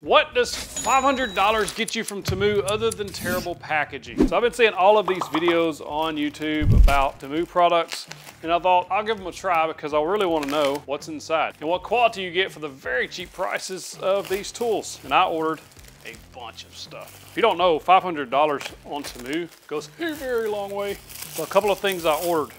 What does $500 get you from Temu other than terrible packaging? So I've been seeing all of these videos on YouTube about Temu products, and I thought I'll give them a try because I really want to know what's inside and what quality you get for the very cheap prices of these tools. And I ordered a bunch of stuff. If you don't know, $500 on Temu goes a very long way. So a couple of things I ordered,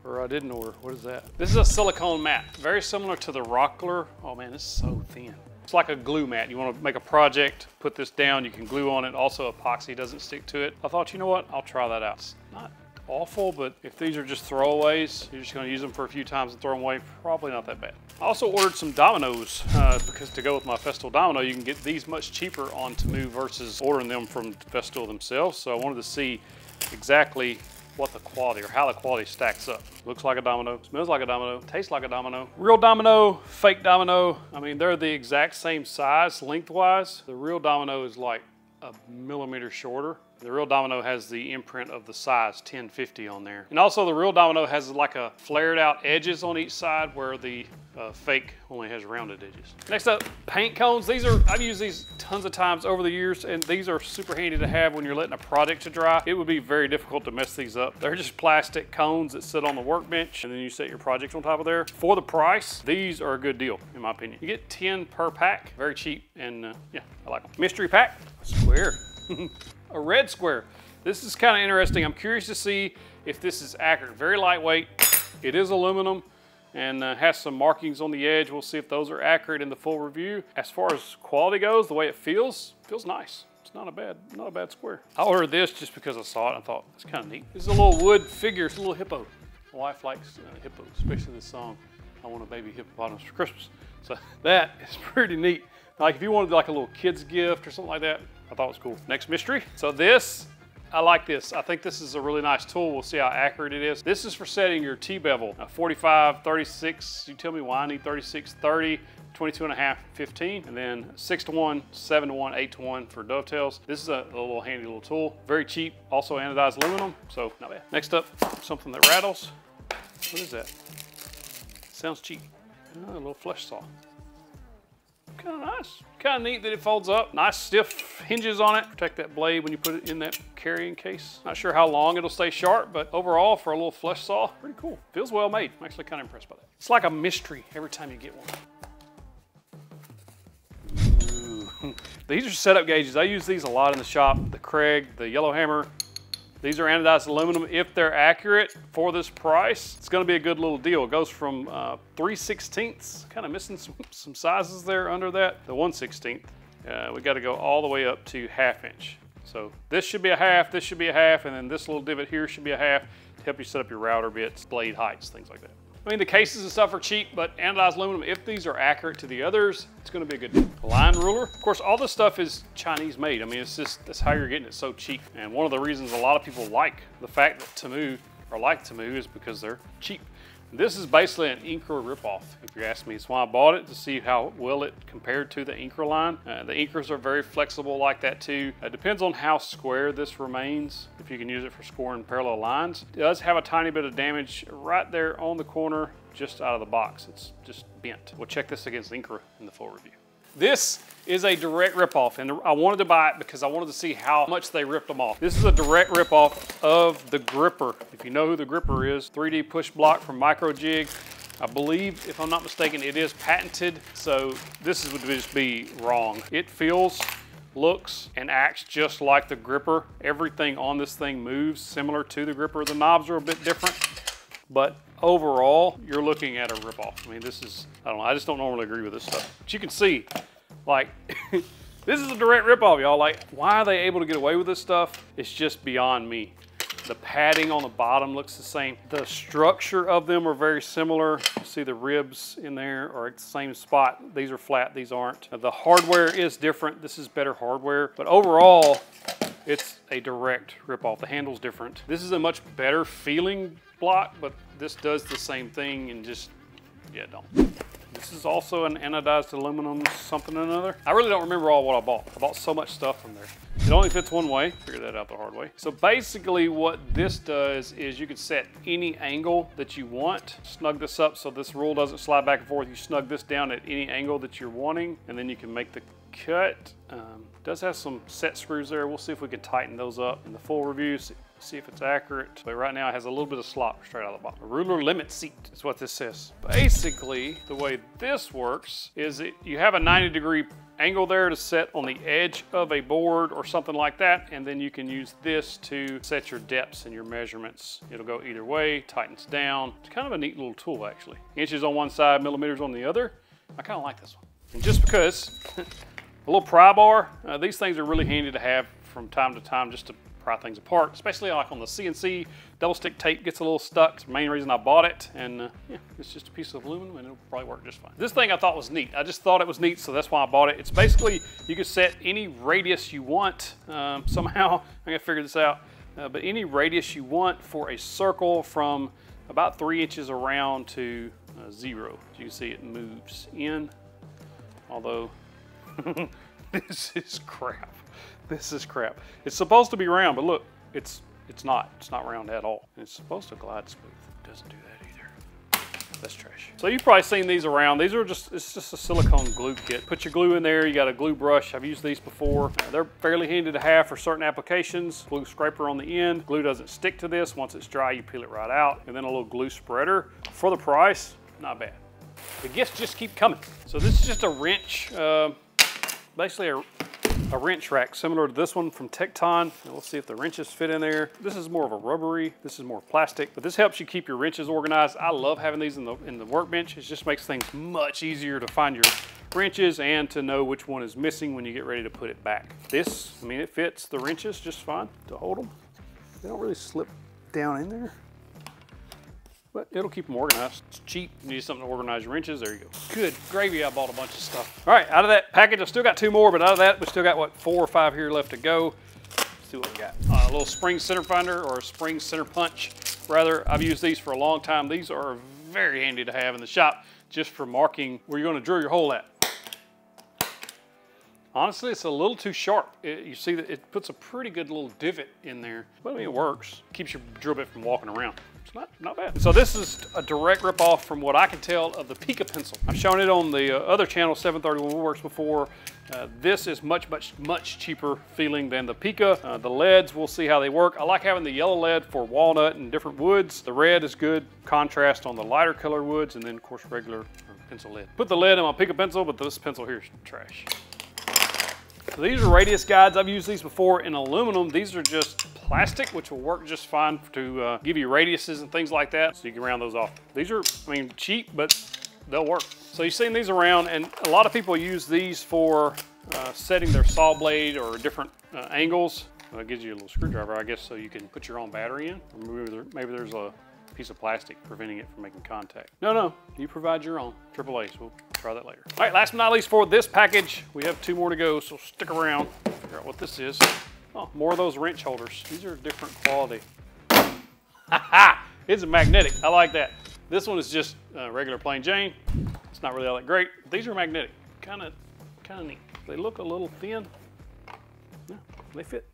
or I didn't order. What is that? This is a silicone mat, very similar to the Rockler. Oh man, this is so thin. It's like a glue mat. You want to make a project, put this down, you can glue on it. Also epoxy doesn't stick to it. I thought, you know what, I'll try that out. It's not awful, but if these are just throwaways, you're just going to use them for a few times and throw them away, probably not that bad. I also ordered some dominoes because to go with my Festool domino, you can get these much cheaper on Temu versus ordering them from Festool themselves. So I wanted to see exactly what the quality or how the quality stacks up. Looks like a domino, smells like a domino, tastes like a domino. Real domino, fake domino. I mean, they're the exact same size lengthwise. The real domino is like a millimeter shorter. The real domino has the imprint of the size 1050 on there. And also the real domino has like a flared out edges on each side where the fake only has rounded edges. Next up, paint cones. I've used these tons of times over the years, and these are super handy to have when you're letting a project to dry. It would be very difficult to mess these up. They're just plastic cones that sit on the workbench, and then you set your project on top of there. For the price, these are a good deal, in my opinion. You get 10 per pack, very cheap, and yeah, I like them. Mystery pack, square. A red square. This is kind of interesting. I'm curious to see if this is accurate. Very lightweight. It is aluminum and has some markings on the edge. We'll see if those are accurate in the full review. As far as quality goes, the way it feels nice. It's not a bad square. I ordered this just because I saw it and I thought it's kind of neat. This is a little wood figure. It's a little hippo. My wife likes hippos, especially this song, I Want a Baby Hippopotamus for Christmas. So that is pretty neat. Like if you wanted like a little kid's gift or something like that, I thought it was cool. Next mystery. So this, I like this. I think this is a really nice tool. We'll see how accurate it is. This is for setting your T-bevel. 45, 36, you tell me why I need 36, 30, 22 and a half, 15, and then 6 to 1, 7 to 1, 8 to 1 for dovetails. This is a little handy little tool. Very cheap, also anodized aluminum, so not bad. Next up, something that rattles. What is that? Sounds cheap. Oh, a little flesh saw. Kind of nice. Kind of neat that it folds up. Nice stiff hinges on it. Protect that blade when you put it in that carrying case. Not sure how long it'll stay sharp, but overall for a little flesh saw, pretty cool. Feels well made. I'm actually kind of impressed by that. It's like a mystery every time you get one. Ooh. These are setup gauges. I use these a lot in the shop. The Craig, the Yellow Hammer. These are anodized aluminum. If they're accurate for this price, it's gonna be a good little deal. It goes from 3/16, kind of missing some sizes there under that. The 1/16, we gotta go all the way up to 1/2 inch. So this should be a half, this should be a half, and then this little divot here should be a half to help you set up your router bits, blade heights, things like that. I mean, the cases and stuff are cheap, but anodized aluminum, if these are accurate to the others, it's gonna be a good deal. A line ruler. Of course, all this stuff is Chinese made. I mean, it's just, that's how you're getting it so cheap. And one of the reasons a lot of people like the fact that Temu, or like Temu, is because they're cheap. This is basically an Incra ripoff, if you ask me. It's why I bought it, to see how well it compared to the Incra line. The Incras are very flexible like that too. It depends on how square this remains, if you can use it for scoring parallel lines. It does have a tiny bit of damage right there on the corner, just out of the box. It's just bent. We'll check this against Incra in the full review. This is a direct ripoff, and I wanted to buy it because I wanted to see how much they ripped them off. This is a direct ripoff of the gripper. If you know who the gripper is, 3D push block from Micro Jig. I believe, if I'm not mistaken, it is patented, so this would just be wrong. It feels, looks, and acts just like the gripper. Everything on this thing moves similar to the gripper. The knobs are a bit different, but overall, you're looking at a ripoff. I mean, this is, I don't know, I just don't normally agree with this stuff. But you can see, like, this is a direct ripoff, y'all. Like, why are they able to get away with this stuff? It's just beyond me. The padding on the bottom looks the same. The structure of them are very similar. You see the ribs in there are at the same spot. These are flat, these aren't. The hardware is different. This is better hardware, but overall, it's a direct ripoff. The handle's different. This is a much better feeling block, but this does the same thing and just, yeah, don't. This is also an anodized aluminum something or another. I really don't remember all what I bought. I bought so much stuff from there. It only fits one way. Figured that out the hard way. So basically what this does is you can set any angle that you want. Snug this up so this rule doesn't slide back and forth. You snug this down at any angle that you're wanting, and then you can make the cut. Does have some set screws there. We'll see if we can tighten those up in the full review, see if it's accurate. But right now it has a little bit of slop straight out of the bottom. A ruler limit seat is what this says. Basically, the way this works is you have a 90-degree angle there to set on the edge of a board or something like that, and then you can use this to set your depths and your measurements. It'll go either way, tightens down. It's kind of a neat little tool actually. Inches on one side, millimeters on the other. I kind of like this one. And just because, a little pry bar, these things are really handy to have from time to time just to pry things apart, especially like on the CNC. Double stick tape gets a little stuck. It's the main reason I bought it, and yeah, it's just a piece of aluminum and it'll probably work just fine. This thing I thought was neat. I just thought it was neat, so that's why I bought it. It's basically, you can set any radius you want. Somehow, I gotta figure this out, but any radius you want for a circle from about 3 inches around to 0. As you can see, it moves in, although this is crap. This is crap. It's supposed to be round, but look, it's not. It's not round at all. And it's supposed to glide smooth. It doesn't do that either. That's trash. So you've probably seen these around. These are it's just a silicone glue kit. Put your glue in there. You got a glue brush. I've used these before. They're fairly handy to have for certain applications. Glue scraper on the end. Glue doesn't stick to this. Once it's dry, you peel it right out. And then a little glue spreader. For the price, not bad. The gifts just keep coming. So this is just a wrench, basically a wrench rack similar to this one from Tecton. And we'll see if the wrenches fit in there. This is more of a rubbery, this is more plastic, but this helps you keep your wrenches organized. I love having these in the workbench. It just makes things much easier to find your wrenches and to know which one is missing when you get ready to put it back. This, I mean, it fits the wrenches just fine to hold them. They don't really slip down in there, but it'll keep them organized. It's cheap. You need something to organize your wrenches. There you go. Good gravy, I bought a bunch of stuff. All right, out of that package, I still got 2 more, but out of that, we still got, what, 4 or 5 here left to go. Let's see what we got. A little spring center finder, or a spring center punch, rather. I've used these for a long time. These are very handy to have in the shop, just for marking where you're gonna drill your hole at. Honestly, it's a little too sharp. You see that it puts a pretty good little divot in there. But I mean, it works. Keeps your drill bit from walking around. It's not bad. So this is a direct rip-off from what I can tell of the Pica pencil. I've shown it on the other channel, 731 Woodworks, before. This is much cheaper feeling than the Pica. The leads, we'll see how they work. I like having the yellow lead for walnut and different woods. The red is good contrast on the lighter color woods, and then of course regular pencil lead. Put the lead in my Pica pencil, but this pencil here is trash. So these are radius guides. I've used these before in aluminum. These are just plastic, which will work just fine to give you radiuses and things like that, so you can round those off. These are, I mean, cheap, but they'll work. So you've seen these around, and a lot of people use these for setting their saw blade or different angles. It gives you a little screwdriver, I guess, so you can put your own battery in. Or maybe there's a piece of plastic preventing it from making contact. No, you provide your own. AAA, so we'll try that later. All right, last but not least for this package, we have 2 more to go, so stick around, figure out what this is. Oh, more of those wrench holders. These are different quality. Ha! It's a magnetic, I like that. This one is just regular plain Jane. It's not really all that great. These are magnetic, kind of neat. They look a little thin. Yeah, they fit.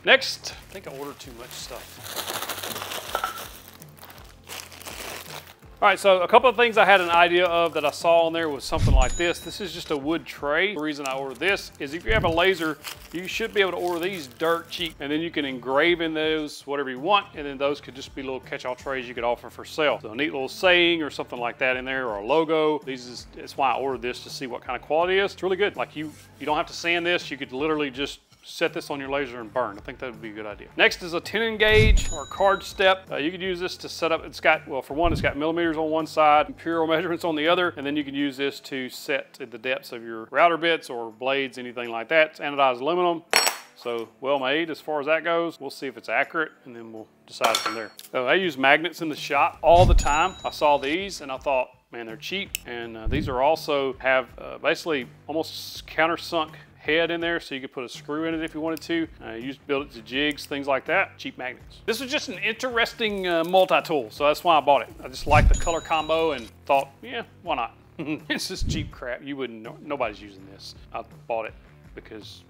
Next, I think I ordered too much stuff. All right, so a couple of things I had an idea of that I saw on there was something like this. This is just a wood tray. The reason I ordered this is if you have a laser, you should be able to order these dirt cheap, and then you can engrave in those whatever you want, and then those could just be little catch-all trays you could offer for sale. So a neat little saying or something like that in there, or a logo. That's why I ordered this, to see what kind of quality it is. It's really good. Like you don't have to sand this. You could literally just set this on your laser and burn. I think that would be a good idea. Next is a tenon gauge or card step. You could use this to set up, it's got, well, for one, it's got millimeters on one side, imperial measurements on the other, and then you can use this to set the depths of your router bits or blades, anything like that. It's anodized aluminum, so well made as far as that goes. We'll see if it's accurate, and then we'll decide from there. So I use magnets in the shop all the time. I saw these and I thought, man, they're cheap, and these are also have basically almost countersunk head in there, so you could put a screw in it if you wanted to. You just build it to jigs, things like that. Cheap magnets. This was just an interesting multi-tool, so that's why I bought it. I just liked the color combo and thought, yeah, why not? It's just cheap crap. You wouldn't know. Nobody's using this. I bought it because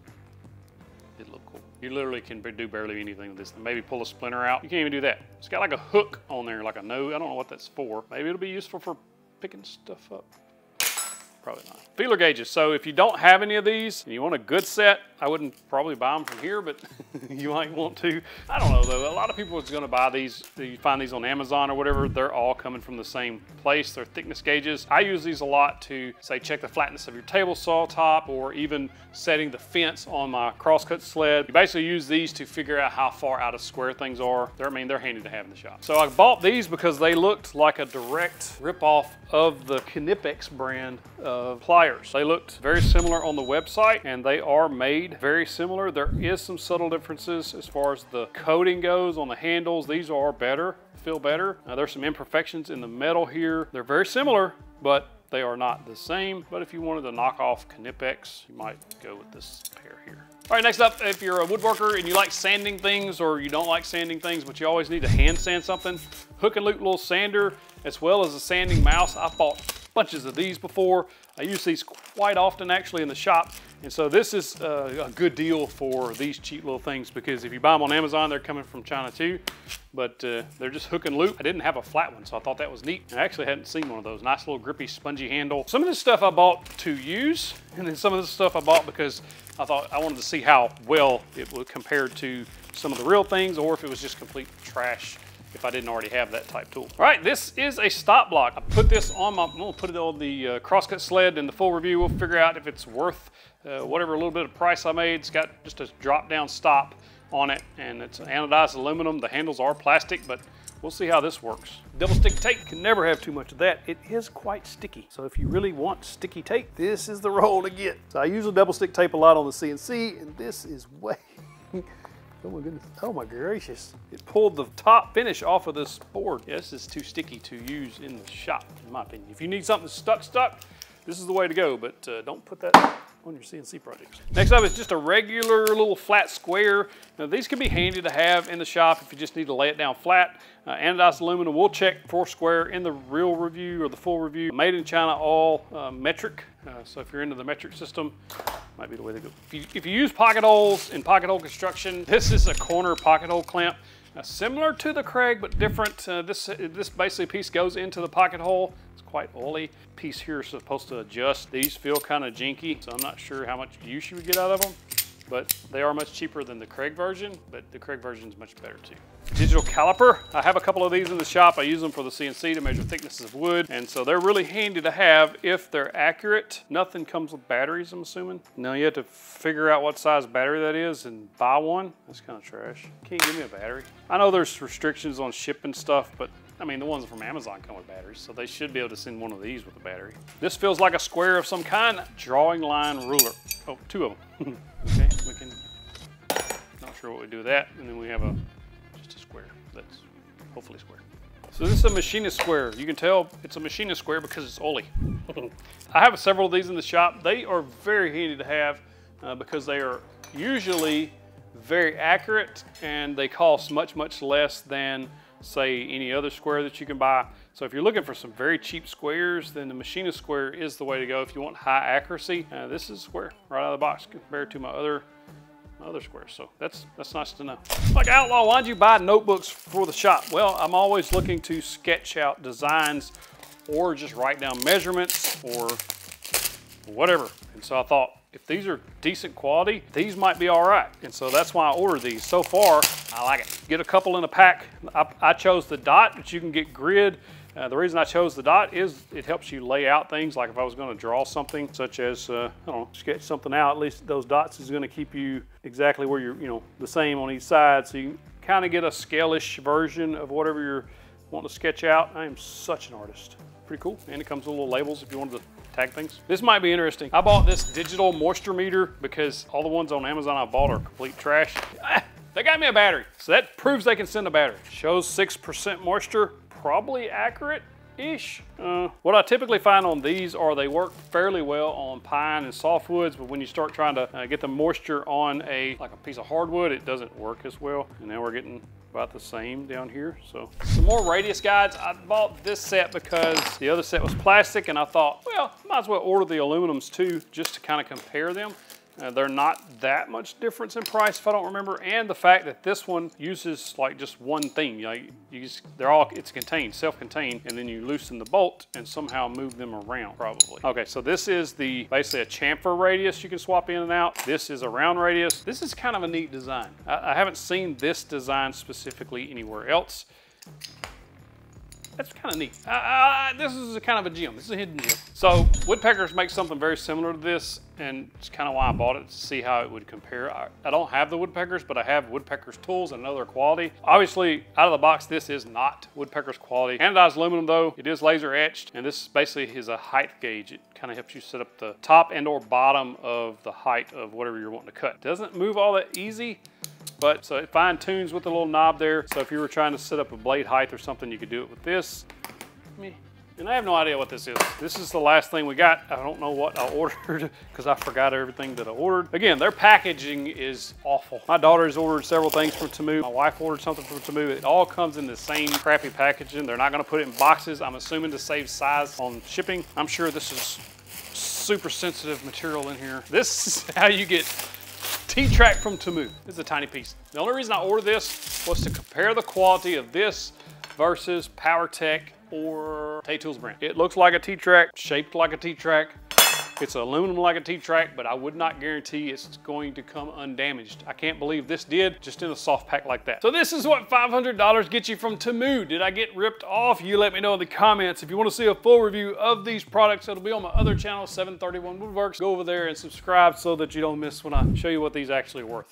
it looked cool. You literally can do barely anything with this. Maybe pull a splinter out. You can't even do that. It's got like a hook on there, like a nose. I don't know what that's for. Maybe it'll be useful for picking stuff up. Probably not. Feeler gauges. So if you don't have any of these and you want a good set, I wouldn't probably buy them from here, but you might want to. I don't know though. A lot of people are going to buy these. You find these on Amazon or whatever. They're all coming from the same place. They're thickness gauges. I use these a lot to say check the flatness of your table saw top, or even setting the fence on my crosscut sled. You basically use these to figure out how far out of square things are. They're handy to have in the shop. So I bought these because they looked like a direct ripoff of the Knipex brand of pliers. They looked very similar on the website, and they are made very similar. There is some subtle differences as far as the coating goes on the handles. These are better, feel better. There's some imperfections in the metal here. They're very similar, but they are not the same. But if you wanted to knock off Knipex, you might go with this pair here. All right, next up, if you're a woodworker and you like sanding things, or you don't like sanding things, but you always need to hand sand something, hook and loop little sander, as well as a sanding mouse. I've bought bunches of these before. I use these quite often actually in the shop. And so this is a good deal for these cheap little things, because if you buy them on Amazon, they're coming from China too, but they're just hook and loop. I didn't have a flat one, so I thought that was neat. I actually hadn't seen one of those. Nice little grippy, spongy handle. Some of this stuff I bought to use, and then some of this stuff I bought because I thought I wanted to see how well it would compare to some of the real things, or if it was just complete trash if I didn't already have that type tool. All right, this is a stop block. I put this on I'm gonna put it on the crosscut sled. In the full review, we'll figure out if it's worth whatever little bit of price I made. It's got just a drop down stop on it, and it's anodized aluminum. The handles are plastic, but we'll see how this works. Double stick tape, can never have too much of that. It is quite sticky. So if you really want sticky tape, this is the roll to get. So I use a double stick tape a lot on the CNC, and this is way, oh my goodness, oh my gracious. It pulled the top finish off of this board. Yeah, this is too sticky to use in the shop, in my opinion. If you need something stuck, this is the way to go, but don't put that on your CNC projects. Next up is just a regular little flat square. Now these can be handy to have in the shop if you just need to lay it down flat. Anodized aluminum, we'll check for square in the real review or the full review. Made in China, all metric. So if you're into the metric system, might be the way to go. If you use pocket holes in pocket hole construction, this is a corner pocket hole clamp. Similar to the Craig, but different. This basically piece goes into the pocket hole. It's quite oily. Piece here is supposed to adjust. These feel kind of jinky, so I'm not sure how much use you would get out of them, but they are much cheaper than the Craig version, but the Craig version is much better too. Digital caliper. I have a couple of these in the shop. I use them for the CNC to measure thicknesses of wood, and so they're really handy to have if they're accurate. Nothing comes with batteries, I'm assuming. Now you have to figure out what size battery that is and buy one. That's kind of trash. Can't give me a battery. I know there's restrictions on shipping stuff, but I mean, the ones from Amazon come with batteries, so they should be able to send one of these with a battery. This feels like a square of some kind. Drawing line ruler. Oh, two of them. Okay, we can, not sure what we do with that. And then we have just a square that's hopefully square. So this is a machinist square. You can tell it's a machinist square because it's oily. I have several of these in the shop. They are very handy to have because they are usually very accurate, and they cost much, much less than say any other square that you can buy. So if you're looking for some very cheap squares, then the machinist square is the way to go. If you want high accuracy, this is a square right out of the box compared to my other squares. So that's nice to know. Like Outlaw, why'd you buy notebooks for the shop? Well, I'm always looking to sketch out designs or just write down measurements or whatever. And so I thought, if these are decent quality, these might be all right. And so that's why I ordered these. So far, I like it. Get a couple in a pack. I chose the dot, but you can get grid. The reason I chose the dot is it helps you lay out things. Like if I was gonna draw something, such as, I don't know, sketch something out, at least those dots is gonna keep you exactly where you're, the same on each side. So you kind of get a scale-ish version of whatever you're wanting to sketch out. I am such an artist. Pretty cool. And it comes with little labels if you wanted to tag things. This might be interesting. I bought this digital moisture meter because all the ones on Amazon I bought are complete trash. They got me a battery, so that proves they can send a battery. Shows 6% moisture, probably accurate-ish. What I typically find on these are they work fairly well on pine and softwoods, but when you start trying to get the moisture on like a piece of hardwood, it doesn't work as well. And now we're getting about the same down here. So some more radius guides. I bought this set because the other set was plastic, and I thought, well, might as well order the aluminums too, just to kind of compare them. They're not that much difference in price if I don't remember, and the fact that this one uses like just one thing. It's contained, self-contained, and then you loosen the bolt and somehow move them around probably. Okay, so this is basically a chamfer radius you can swap in and out. This is a round radius. This is kind of a neat design. I haven't seen this design specifically anywhere else. That's kind of neat. This is kind of a gem. This is a hidden gem. So woodpeckers make something very similar to this, and it's kind of why I bought it, to see how it would compare. I don't have the woodpeckers, but I have woodpeckers tools and another quality. Obviously, out of the box, this is not woodpeckers quality. Anodized aluminum though, it is laser etched, and this basically is a height gauge. It kind of helps you set up the top and or bottom of the height of whatever you're wanting to cut. Doesn't move all that easy, but so it fine tunes with the little knob there. So if you were trying to set up a blade height or something, you could do it with this. And I have no idea what this is. This is the last thing we got. I don't know what I ordered because I forgot everything that I ordered. Again, their packaging is awful. My daughter's ordered several things from Temu. My wife ordered something from Temu. It all comes in the same crappy packaging. They're not gonna put it in boxes. I'm assuming to save size on shipping. I'm sure this is super sensitive material in here. This is how you get T-Track from Temu. This is a tiny piece. The only reason I ordered this was to compare the quality of this versus PowerTech or Tools brand. It looks like a T-Track, shaped like a T-Track. It's aluminum like a T-Track, but I would not guarantee it's going to come undamaged. I can't believe this did, just in a soft pack like that. So this is what $500 gets you from Temu. Did I get ripped off? You let me know in the comments. If you want to see a full review of these products, it'll be on my other channel, 731 Woodworks. Go over there and subscribe so that you don't miss when I show you what these actually are worth.